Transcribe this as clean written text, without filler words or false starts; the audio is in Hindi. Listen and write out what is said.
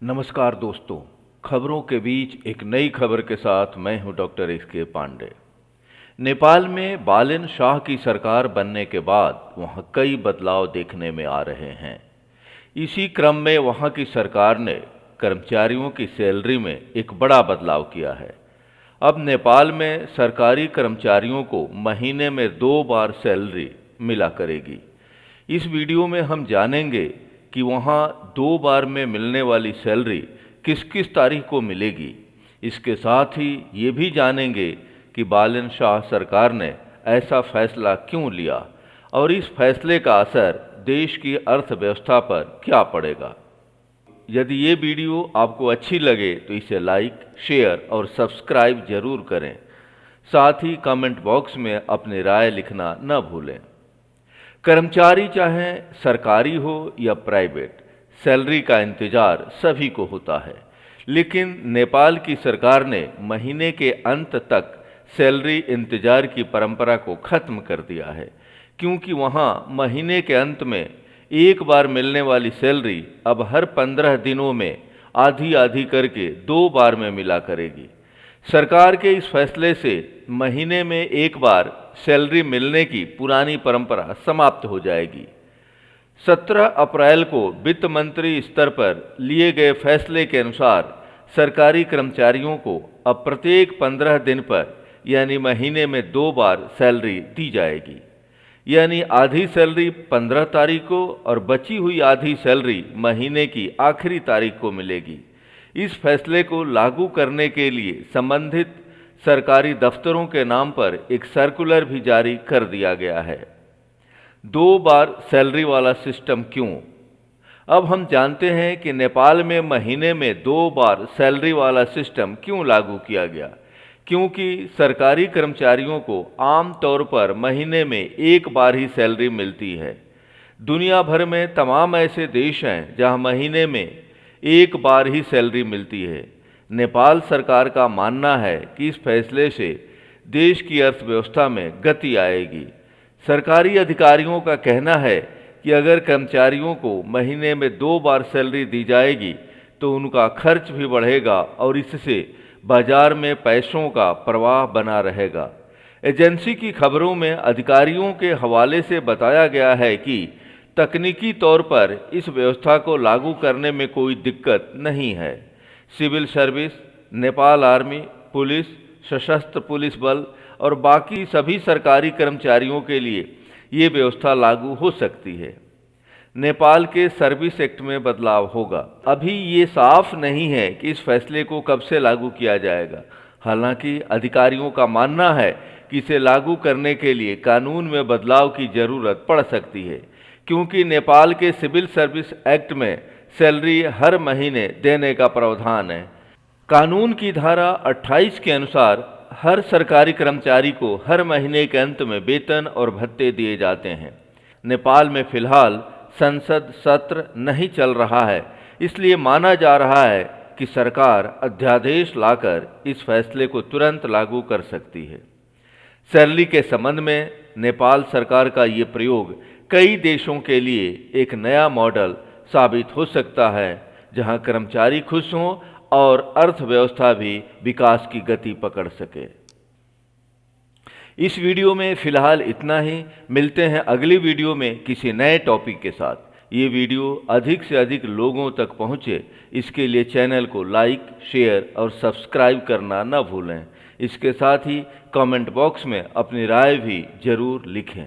नमस्कार दोस्तों, खबरों के बीच एक नई खबर के साथ मैं हूं डॉक्टर एस.के. पांडे। नेपाल में बालन शाह की सरकार बनने के बाद वहां कई बदलाव देखने में आ रहे हैं। इसी क्रम में वहां की सरकार ने कर्मचारियों की सैलरी में एक बड़ा बदलाव किया है। अब नेपाल में सरकारी कर्मचारियों को महीने में 2 बार सैलरी मिला करेगी। इस वीडियो में हम जानेंगे कि वहाँ 2 बार में मिलने वाली सैलरी किस किस तारीख को मिलेगी। इसके साथ ही ये भी जानेंगे कि बालन शाह सरकार ने ऐसा फैसला क्यों लिया और इस फैसले का असर देश की अर्थव्यवस्था पर क्या पड़ेगा। यदि ये वीडियो आपको अच्छी लगे तो इसे लाइक, शेयर और सब्सक्राइब जरूर करें। साथ ही कमेंट बॉक्स में अपनी राय लिखना न भूलें। कर्मचारी चाहे सरकारी हो या प्राइवेट, सैलरी का इंतजार सभी को होता है, लेकिन नेपाल की सरकार ने महीने के अंत तक सैलरी इंतजार की परंपरा को खत्म कर दिया है, क्योंकि वहाँ महीने के अंत में एक बार मिलने वाली सैलरी अब हर 15 दिनों में आधी आधी करके 2 बार में मिला करेगी। सरकार के इस फैसले से महीने में एक बार सैलरी मिलने की पुरानी परंपरा समाप्त हो जाएगी। 17 अप्रैल को वित्त मंत्री स्तर पर लिए गए फैसले के अनुसार सरकारी कर्मचारियों को अब प्रत्येक 15 दिन पर यानी महीने में 2 बार सैलरी दी जाएगी। यानी आधी सैलरी 15 तारीख को और बची हुई आधी सैलरी महीने की आखिरी तारीख को मिलेगी। इस फैसले को लागू करने के लिए संबंधित सरकारी दफ्तरों के नाम पर एक सर्कुलर भी जारी कर दिया गया है। 2 बार सैलरी वाला सिस्टम क्यों? अब हम जानते हैं कि नेपाल में महीने में 2 बार सैलरी वाला सिस्टम क्यों लागू किया गया। क्योंकि सरकारी कर्मचारियों को आम तौर पर महीने में एक बार ही सैलरी मिलती है। दुनिया भर में तमाम ऐसे देश हैं जहां महीने में एक बार ही सैलरी मिलती है। नेपाल सरकार का मानना है कि इस फैसले से देश की अर्थव्यवस्था में गति आएगी। सरकारी अधिकारियों का कहना है कि अगर कर्मचारियों को महीने में 2 बार सैलरी दी जाएगी तो उनका खर्च भी बढ़ेगा और इससे बाजार में पैसों का प्रवाह बना रहेगा। एजेंसी की खबरों में अधिकारियों के हवाले से बताया गया है कि तकनीकी तौर पर इस व्यवस्था को लागू करने में कोई दिक्कत नहीं है। Civil service, Nepal army, police, सशस्त्र पुलिस बल और बाकी सभी सरकारी कर्मचारियों के लिए ये व्यवस्था लागू हो सकती है। नेपाल के सर्विस एक्ट में बदलाव होगा। अभी ये साफ नहीं है कि इस फैसले को कब से लागू किया जाएगा। हालांकि अधिकारियों का मानना है कि इसे लागू करने के लिए कानून में बदलाव की जरूरत पड़ सकती है, क्योंकि नेपाल के सिविल सर्विस एक्ट में सैलरी हर महीने देने का प्रावधान है। कानून की धारा 28 के अनुसार हर सरकारी कर्मचारी को हर महीने के अंत में वेतन और भत्ते दिए जाते हैं। नेपाल में फिलहाल संसद सत्र नहीं चल रहा है, इसलिए माना जा रहा है कि सरकार अध्यादेश लाकर इस फैसले को तुरंत लागू कर सकती है। सैलरी के संबंध में नेपाल सरकार का ये प्रयोग कई देशों के लिए एक नया मॉडल साबित हो सकता है, जहां कर्मचारी खुश हों और अर्थव्यवस्था भी विकास की गति पकड़ सके। इस वीडियो में फिलहाल इतना ही। मिलते हैं अगली वीडियो में किसी नए टॉपिक के साथ। ये वीडियो अधिक से अधिक लोगों तक पहुंचे, इसके लिए चैनल को लाइक, शेयर और सब्सक्राइब करना न भूलें। इसके साथ ही कमेंट बॉक्स में अपनी राय भी जरूर लिखें।